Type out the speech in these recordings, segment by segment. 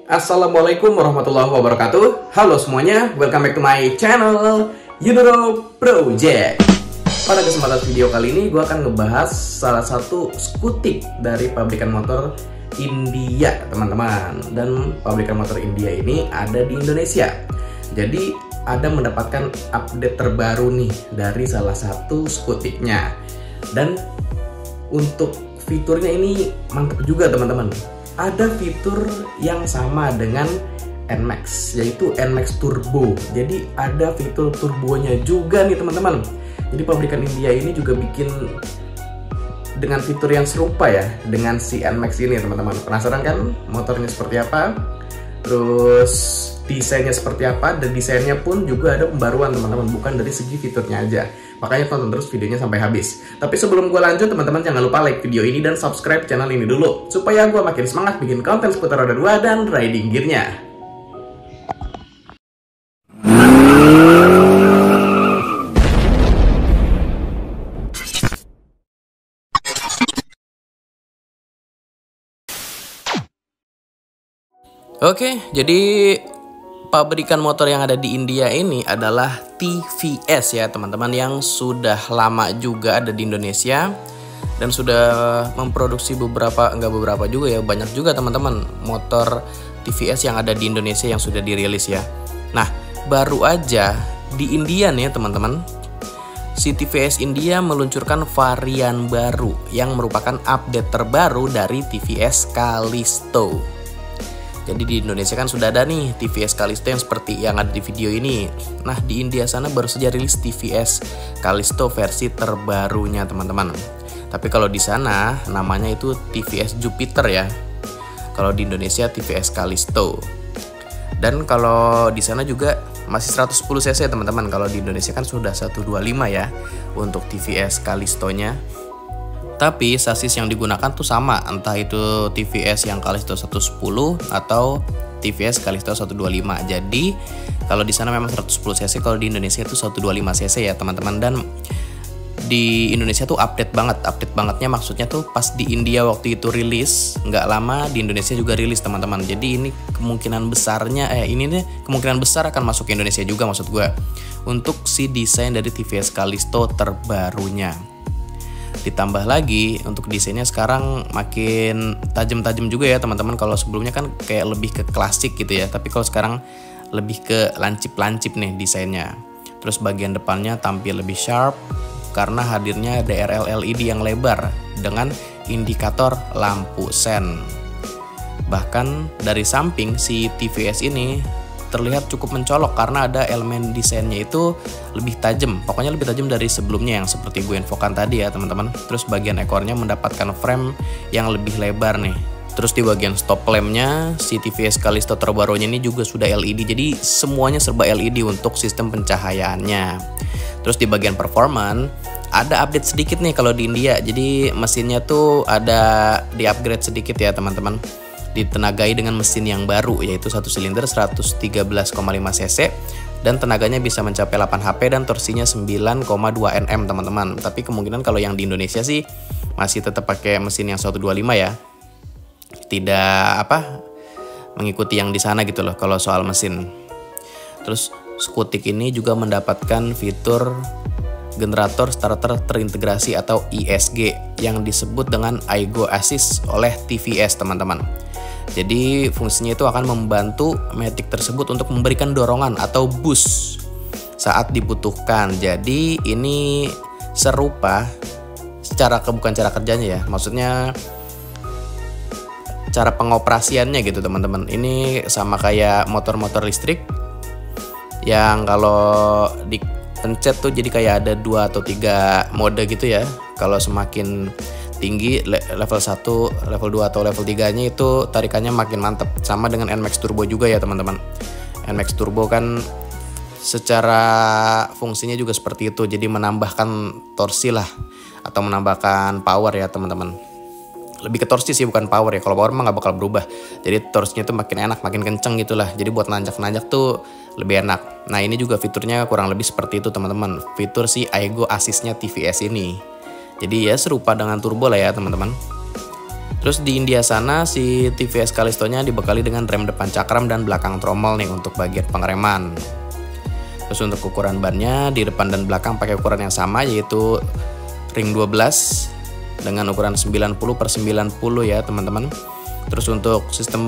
Assalamualaikum warahmatullahi wabarakatuh. Halo semuanya, welcome back to my channel Yudoro Project. Pada kesempatan video kali ini gue akan ngebahas salah satu skutik dari pabrikan motor India, teman-teman. Dan pabrikan motor India ini ada di Indonesia. Jadi ada mendapatkan update terbaru nih dari salah satu skutiknya. Dan untuk fiturnya ini mantap juga, teman-teman. Ada fitur yang sama dengan NMAX, yaitu NMAX Turbo. Jadi ada fitur turbonya juga nih, teman-teman. Jadi pabrikan India ini juga bikin dengan fitur yang serupa ya dengan si NMAX ini, teman-teman. Penasaran kan motornya seperti apa? Terus desainnya seperti apa? Dan desainnya pun juga ada pembaruan, teman-teman, bukan dari segi fiturnya aja. Makanya tonton terus videonya sampai habis. Tapi sebelum gue lanjut, teman-teman, jangan lupa like video ini dan subscribe channel ini dulu, supaya gue makin semangat bikin konten seputar roda 2 dan riding gearnya. Oke, jadi pabrikan motor yang ada di India ini adalah TVS ya, teman-teman, yang sudah lama juga ada di Indonesia dan sudah memproduksi banyak juga teman-teman motor TVS yang ada di Indonesia yang sudah dirilis ya. Nah, baru aja di India nih teman-teman, si TVS India meluncurkan varian baru yang merupakan update terbaru dari TVS Callisto. Jadi di Indonesia kan sudah ada nih TVS Callisto yang seperti yang ada di video ini. Nah, di India sana baru saja rilis TVS Callisto versi terbarunya, teman-teman. Tapi kalau di sana namanya itu TVS Jupiter ya. Kalau di Indonesia TVS Callisto. Dan kalau di sana juga masih 110 cc, teman-teman. Kalau di Indonesia kan sudah 125 ya untuk TVS Callisto-nya. Tapi sasis yang digunakan tuh sama, entah itu TVS yang Callisto 110 atau TVS Callisto 125. Jadi kalau di sana memang 110 cc, kalau di Indonesia itu 125 cc ya, teman-teman. Dan di Indonesia tuh update bangetnya maksudnya tuh pas di India waktu itu rilis, nggak lama di Indonesia juga rilis, teman-teman. Jadi ini kemungkinan besar akan masuk ke Indonesia juga, maksud gue, untuk si desain dari TVS Callisto terbarunya. Ditambah lagi untuk desainnya sekarang makin tajam-tajam juga ya, teman-teman. Kalau sebelumnya kan kayak lebih ke klasik gitu ya, tapi kalau sekarang lebih ke lancip-lancip nih desainnya. Terus bagian depannya tampil lebih sharp karena hadirnya DRL LED yang lebar dengan indikator lampu sen. Bahkan dari samping si TVS ini terlihat cukup mencolok karena ada elemen desainnya itu lebih tajam. Pokoknya lebih tajam dari sebelumnya yang seperti gue infokan tadi ya, teman-teman. Terus bagian ekornya mendapatkan frame yang lebih lebar nih. Terus di bagian stop lampnya si TVS Callisto terbarunya ini juga sudah LED. Jadi semuanya serba LED untuk sistem pencahayaannya. Terus di bagian performance ada update sedikit nih kalau di India. Jadi mesinnya tuh ada di-upgrade sedikit ya, teman-teman. Ditenagai dengan mesin yang baru, yaitu 1 silinder 113,5 cc dan tenaganya bisa mencapai 8 HP dan torsinya 9,2 Nm, teman-teman. Tapi kemungkinan kalau yang di Indonesia sih masih tetap pakai mesin yang 125 ya. Tidak mengikuti yang di sana gitu loh kalau soal mesin. Terus skutik ini juga mendapatkan fitur generator starter terintegrasi atau ISG yang disebut dengan iGo Assist oleh TVS, teman-teman. Jadi fungsinya itu akan membantu Matic tersebut untuk memberikan dorongan atau boost saat dibutuhkan. Jadi ini serupa bukan cara kerjanya ya, maksudnya cara pengoperasiannya gitu, teman-teman. Ini sama kayak motor-motor listrik yang kalau dipencet tuh jadi kayak ada 2 atau 3 mode gitu ya. Kalau semakin tinggi level 1, level 2 atau level 3-nya itu tarikannya makin mantap. Sama dengan NMAX Turbo juga ya, teman-teman. NMAX Turbo kan secara fungsinya juga seperti itu. Jadi menambahkan torsi lah atau menambahkan power ya, teman-teman. Lebih ke torsi sih, bukan power ya. Kalau power mah nggak bakal berubah. Jadi torsinya tuh makin enak, makin kenceng gitulah. Jadi buat nanjak-nanjak tuh lebih enak. Nah, ini juga fiturnya kurang lebih seperti itu, teman-teman. Fitur si iGo Assist-nya TVS ini. Jadi ya serupa dengan turbo lah ya, teman-teman. Terus di India sana si TVS Callisto-nya dibekali dengan rem depan cakram dan belakang tromol nih untuk bagian pengereman. Terus untuk ukuran bannya di depan dan belakang pakai ukuran yang sama, yaitu ring 12 dengan ukuran 90/90 ya teman-teman. Terus untuk sistem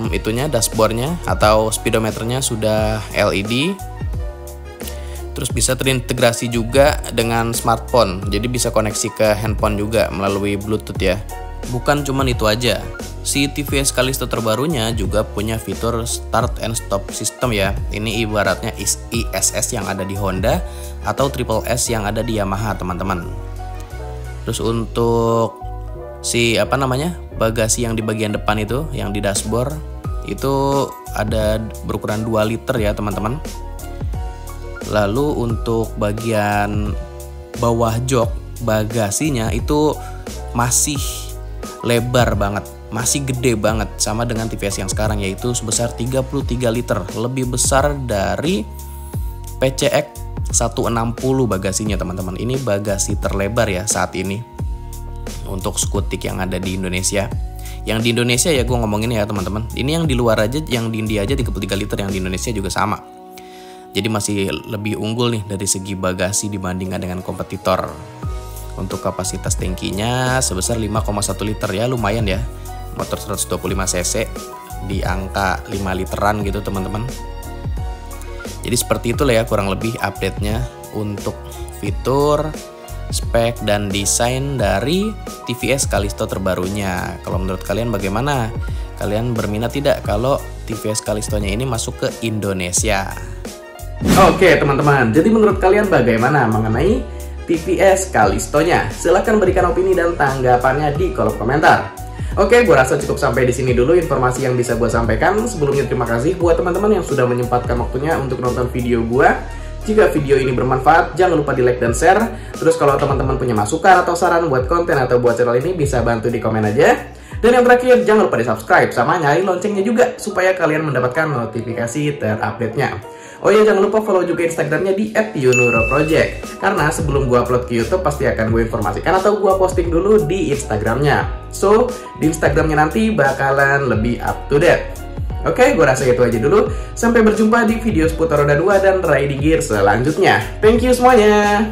itunya, dashboardnya atau speedometernya sudah LED. Terus bisa terintegrasi juga dengan smartphone, jadi bisa koneksi ke handphone juga melalui Bluetooth ya. Bukan cuman itu aja, si TVS Callisto terbarunya juga punya fitur start and stop system ya. Ini ibaratnya ISS yang ada di Honda atau Triple S yang ada di Yamaha teman-teman. Terus untuk si bagasi yang di bagian depan itu, yang di dashboard itu ada berukuran 2 liter ya teman-teman. Lalu untuk bagian bawah jok bagasinya itu masih lebar banget, masih gede banget sama dengan TVS yang sekarang, yaitu sebesar 33 liter, lebih besar dari PCX 160 bagasinya teman-teman. Ini bagasi terlebar ya saat ini untuk skutik yang ada di Indonesia. Yang di Indonesia ya gue ngomongin ya teman-teman, ini yang di luar aja, yang di India aja 33 liter, yang di Indonesia juga sama. Jadi masih lebih unggul nih dari segi bagasi dibandingkan dengan kompetitor. Untuk kapasitas tangkinya sebesar 5,1 liter ya, lumayan ya. Motor 125 cc di angka 5 literan gitu teman-teman. Jadi seperti itulah ya kurang lebih update-nya untuk fitur, spek, dan desain dari TVS Callisto terbarunya. Kalau menurut kalian bagaimana? Kalian berminat tidak kalau TVS Callisto-nya ini masuk ke Indonesia? Oke teman-teman, jadi menurut kalian bagaimana mengenai TVS Callisto-nya? Silahkan berikan opini dan tanggapannya di kolom komentar. Oke, gue rasa cukup sampai di sini dulu informasi yang bisa gue sampaikan. Sebelumnya terima kasih buat teman-teman yang sudah menyempatkan waktunya untuk nonton video gue. Jika video ini bermanfaat, jangan lupa di like dan share. Terus kalau teman-teman punya masukan atau saran buat konten atau buat channel ini, bisa bantu di komen aja. Dan yang terakhir, jangan lupa di subscribe sama nyalain loncengnya juga supaya kalian mendapatkan notifikasi terupdate-nya. Oh iya, jangan lupa follow juga Instagramnya di @yunuroproject, karena sebelum gua upload ke YouTube pasti akan gue informasikan atau gua posting dulu di Instagramnya. So, di Instagramnya nanti bakalan lebih up to date. Oke, gue rasa itu aja dulu. Sampai berjumpa di video seputar roda 2 dan riding gear selanjutnya. Thank you semuanya.